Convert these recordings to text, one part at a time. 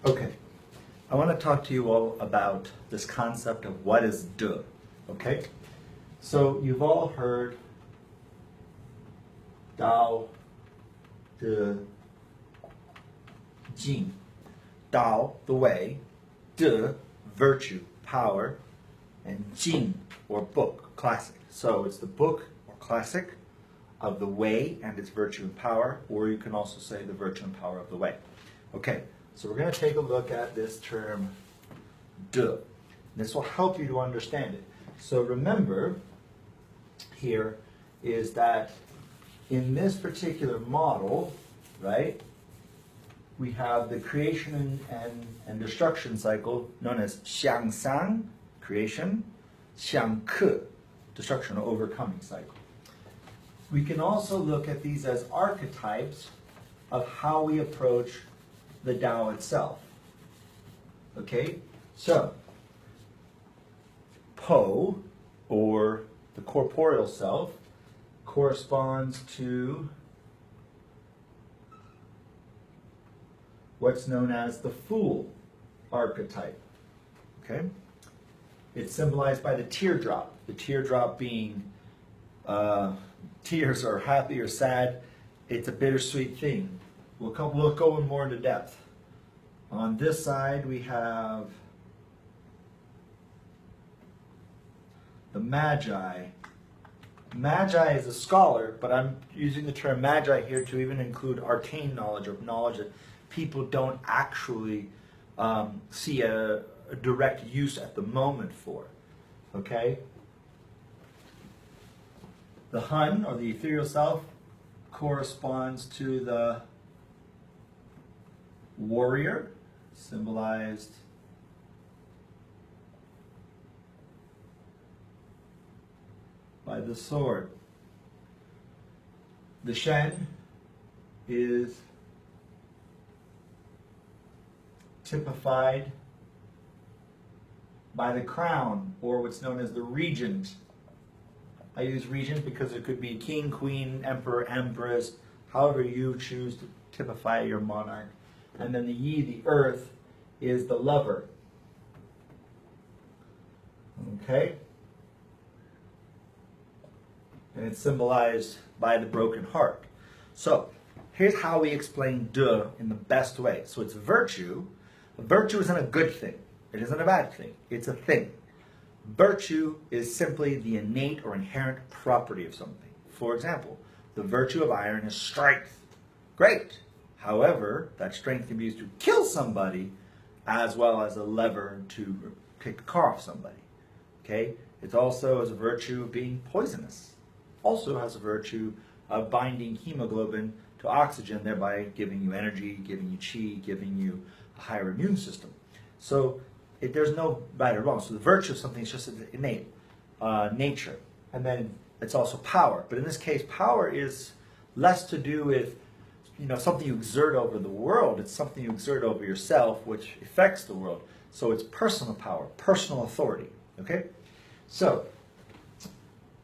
Okay, I want to talk to you all about this concept of what is de, okay? So you've all heard Dao, De, Jing. Dao, the way, De, virtue, power, and Jing, or book, classic. So it's the book or classic of the way and its virtue and power, or you can also say the virtue and power of the way. Okay, so we're going to take a look at this term de. This will help you to understand it. So remember here is that in this particular model, right, we have the creation and destruction cycle known as 向上, creation, 向克, destruction or overcoming cycle. We can also look at these as archetypes of how we approach the Tao itself. Okay? So, Po, or the corporeal self, corresponds to what's known as the Fool archetype. Okay? It's symbolized by the teardrop. The teardrop being tears are happy or sad. It's a bittersweet thing. We'll go more into depth. On this side, we have the Magi. Magi is a scholar, but I'm using the term Magi here to even include arcane knowledge, or knowledge that people don't actually see a direct use at the moment for. Okay? The Hun, or the ethereal self, corresponds to the warrior, symbolized by the sword. The Shen is typified by the crown, or what's known as the regent. I use regent because it could be king, queen, emperor, empress, however you choose to typify your monarch. And then the Yi, the earth, is the lover. Okay? And it's symbolized by the broken heart. So, here's how we explain de in the best way. So it's virtue. Virtue isn't a good thing. It isn't a bad thing. It's a thing. Virtue is simply the innate or inherent property of something. For example, the virtue of iron is strength. Great. However, that strength can be used to kill somebody as well as a lever to take a car off somebody. Okay? It also has a virtue of being poisonous. Also has a virtue of binding hemoglobin to oxygen, thereby giving you energy, giving you chi, giving you a higher immune system. So there's no right or wrong. So the virtue of something is just an innate nature. And then it's also power. But in this case, power is less to do with something you exert over the world. It's something you exert over yourself, which affects the world. So it's personal power, personal authority. Okay? So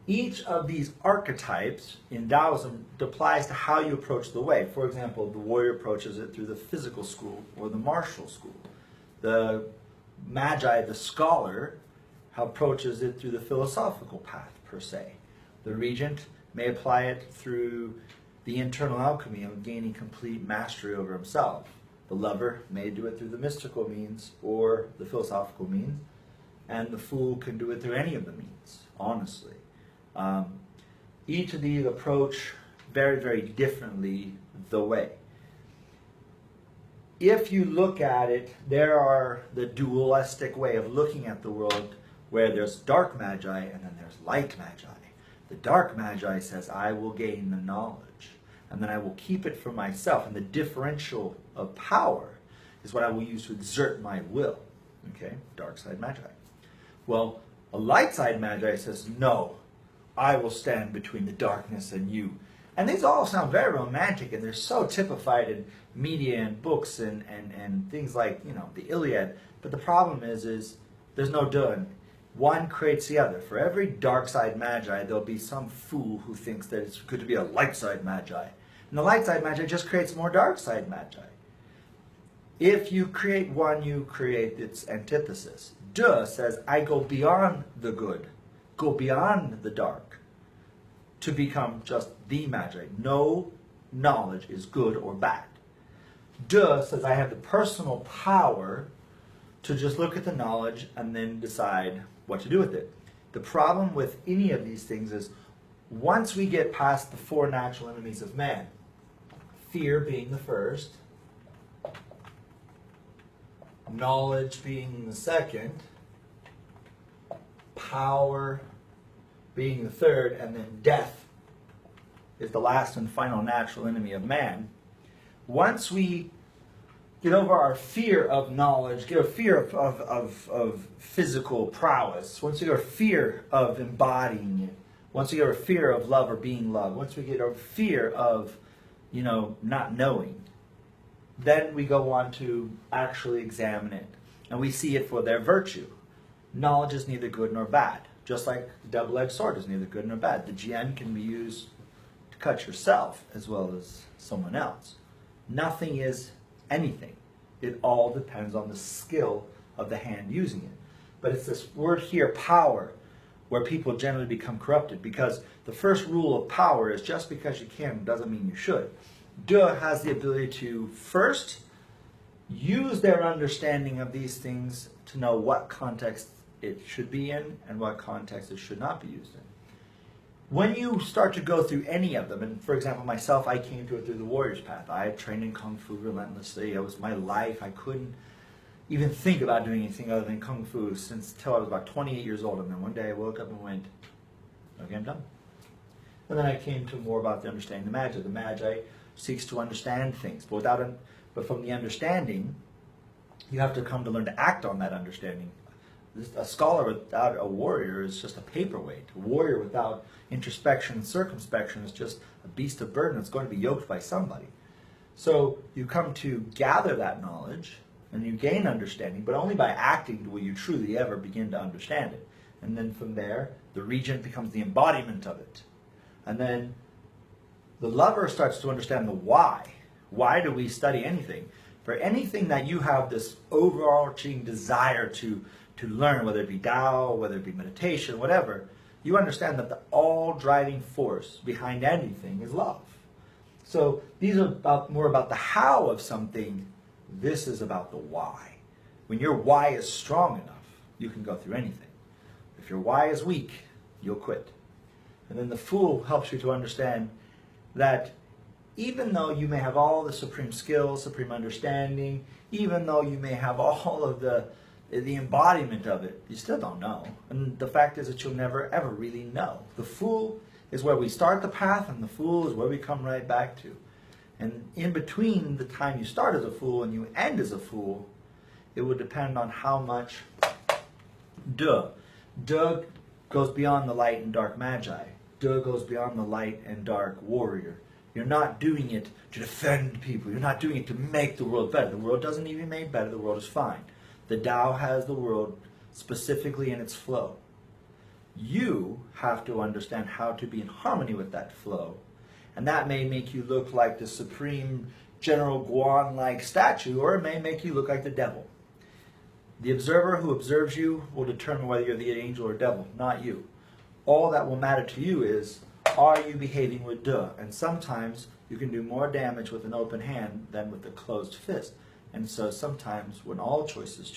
each of these archetypes in Taoism applies to how you approach the way. For example, the warrior approaches it through the physical school or the martial school. The Magi, the scholar, approaches it through the philosophical path, per se. The regent may apply it through the internal alchemy of gaining complete mastery over himself. The lover may do it through the mystical means or the philosophical means. And the fool can do it through any of the means, honestly. Each of these approach very, very differently the way. If you look at it, there are the dualistic way of looking at the world where there's dark magi and then there's light magi. The dark magi says, I will gain the knowledge and then I will keep it for myself. And the differential of power is what I will use to exert my will. Okay, dark side magi. Well, a light side magi says, no, I will stand between the darkness and you. And these all sound very romantic, and they're so typified in media and books and things like, the Iliad. But the problem is there's no done. One creates the other. For every dark side magi, there'll be some fool who thinks that it's good to be a light side magi. And the light side magi just creates more dark side magi. If you create one, you create its antithesis. De says, I go beyond the good, go beyond the dark, to become just the magic. No knowledge is good or bad. De says, I have the personal power to just look at the knowledge and then decide what to do with it. The problem with any of these things is once we get past the four natural enemies of man, fear being the first, knowledge being the second, power being the third, and then death is the last and final natural enemy of man. Once we get over our fear of knowledge, get a fear of physical prowess, once we get a fear of embodying it, once we get a fear of love or being loved, once we get a fear of, not knowing, then we go on to actually examine it. And we see it for their virtue. Knowledge is neither good nor bad. Just like the double-edged sword is neither good nor bad. The jian can be used to cut yourself as well as someone else. Nothing is anything. It all depends on the skill of the hand using it. But it's this word here, power, where people generally become corrupted, because the first rule of power is just because you can doesn't mean you should. De has the ability to first use their understanding of these things to know what context it should be in and what context it should not be used in. When you start to go through any of them, and for example, myself, I came to it through the warrior's path. I had trained in Kung Fu relentlessly. It was my life. I couldn't even think about doing anything other than Kung Fu till I was about 28 years old. And then one day I woke up and went, okay, I'm done. And then I came to more about the understanding the Magi. The Magi seeks to understand things, but from the understanding, you have to come to learn to act on that understanding. A scholar without a warrior is just a paperweight. A warrior without introspection and circumspection is just a beast of burden that's going to be yoked by somebody. So you come to gather that knowledge and you gain understanding, but only by acting will you truly ever begin to understand it. And then from there, the regent becomes the embodiment of it. And then the lover starts to understand the why. Why do we study anything? For anything that you have this overarching desire to learn, whether it be Tao, whether it be meditation, whatever, you understand that the all-driving force behind anything is love. So these are more about the how of something. This is about the why. When your why is strong enough, you can go through anything. If your why is weak, you'll quit. And then the Fool helps you to understand that even though you may have all the supreme skills, supreme understanding, even though you may have all of the embodiment of it, you still don't know. And the fact is that you'll never ever really know. The Fool is where we start the path, and the Fool is where we come right back to. And in between the time you start as a Fool and you end as a Fool, it would depend on how much De goes beyond the light and dark Magi. De goes beyond the light and dark warrior. You're not doing it to defend people. You're not doing it to make the world better. The world doesn't need to be made better. The world is fine. The Tao has the world specifically in its flow. You have to understand how to be in harmony with that flow. And that may make you look like the supreme General Guan-like statue, or it may make you look like the devil. The observer who observes you will determine whether you're the angel or devil, not you. All that will matter to you is, are you behaving with De? And sometimes you can do more damage with an open hand than with a closed fist. And so sometimes when all choices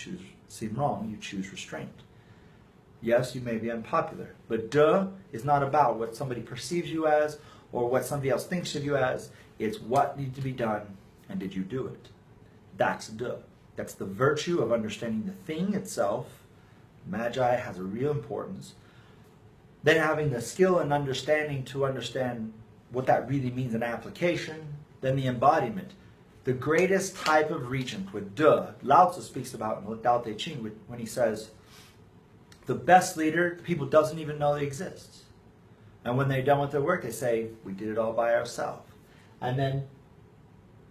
seem wrong, you choose restraint. Yes, you may be unpopular, but De is not about what somebody perceives you as or what somebody else thinks of you as. It's what needs to be done, and did you do it? That's De. That's the virtue of understanding the thing itself. Magi has a real importance. Then having the skill and understanding to understand what that really means in application. Then the embodiment. The greatest type of regent with De, Lao Tzu speaks about in Tao Te Ching when he says, the best leader, people doesn't even know they exist. And when they're done with their work, they say, we did it all by ourselves. And then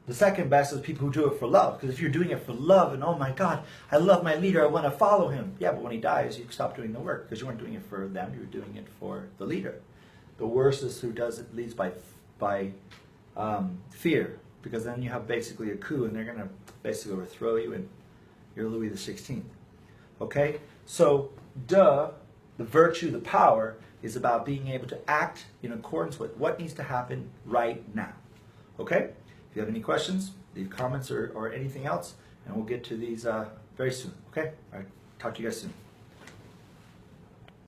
the second best is people who do it for love. Because if you're doing it for love and, oh my God, I love my leader, I want to follow him. Yeah, but when he dies, you stop doing the work because you weren't doing it for them, you were doing it for the leader. The worst is who leads by fear. Because then you have basically a coup and they're going to basically overthrow you, and you're Louis the 16th. Okay? So, the virtue, the power, is about being able to act in accordance with what needs to happen right now. Okay? If you have any questions, leave comments or anything else, and we'll get to these very soon. Okay? All right. Talk to you guys soon.